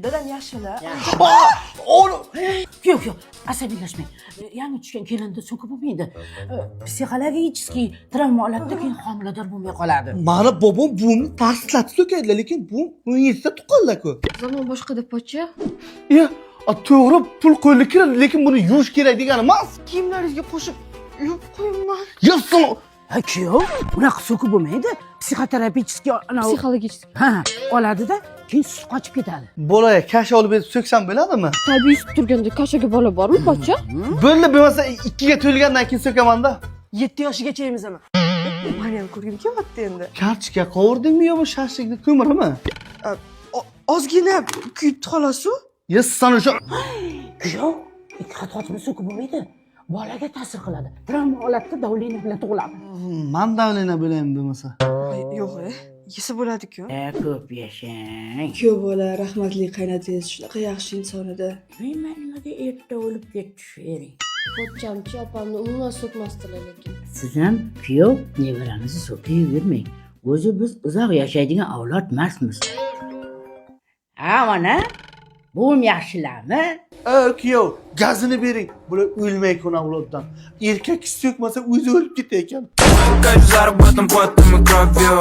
Dadam yaxshilar. Oğlum. Yo'q, asabiylashmang. Yangi tushgan kelinda so'kib bo'lmaydi. Psixologический travma oladida keyin homilador bo'lmay qoladi. Mani bobom buvimni tarslatib so'kadilar, lekin bu 17 tuqqanlar-ku. Zamon boshqa-da pocha. Ya, to'g'ri pul qo'lga kiradi, lekin buni yuvish kerak degani emas. Kiyimlaringizga qo'shib yuvib qo'yinglar. Yassin. Ha, kuyov, unaqa so'kib bo'lmaydi. Psixoterapevtga Psixologik. ha, oladida, keyin suv qochib ketadi. Bolaga kash olib berib so'ksam bo'ladimi? Tabiiy sut turganda kashaga bola bormi pocha? Bo'ldi, bo'lmasa 2 ga to'lgandan keyin so'kaman-da. 7 yoshigacha emizaman. Meni ham ko'rgim kelyapti endi. Kartochka qovurdingmi yo bu shashlikni ko'mirmi? Ozgina kuyibdi xolos-ku. Yassan o'sha. Kuyov, ikki xat qochib so'kib bo'lmaydi. Bolaga ta'sir qiladi. Travma holatda davleniya bilan tug'iladi. Men davlena bo'laymi bo'lmasa? Yo'q, yesa bo'ladi-ku. Ko'p yashang. Kuyov bola, rahmatli qaynotangiz shunaqa yaxshi inson edi. Men nimaga erta o'lib ketishing? Pocham-chi opamni umuman so'kmasdilar lekin. Siz ham kuyov nevaramizni so'kayvermang. O'zi biz uzoq yashaydigan avlod emasmiz. Ha, mana. Buvim yaxshilarmi? Kuyov, gazini bering. Bular o'lmay kun avloddan. Erkak so'kmasa o'zi o'lib ketaykan. Зарабатываем потом и кровью.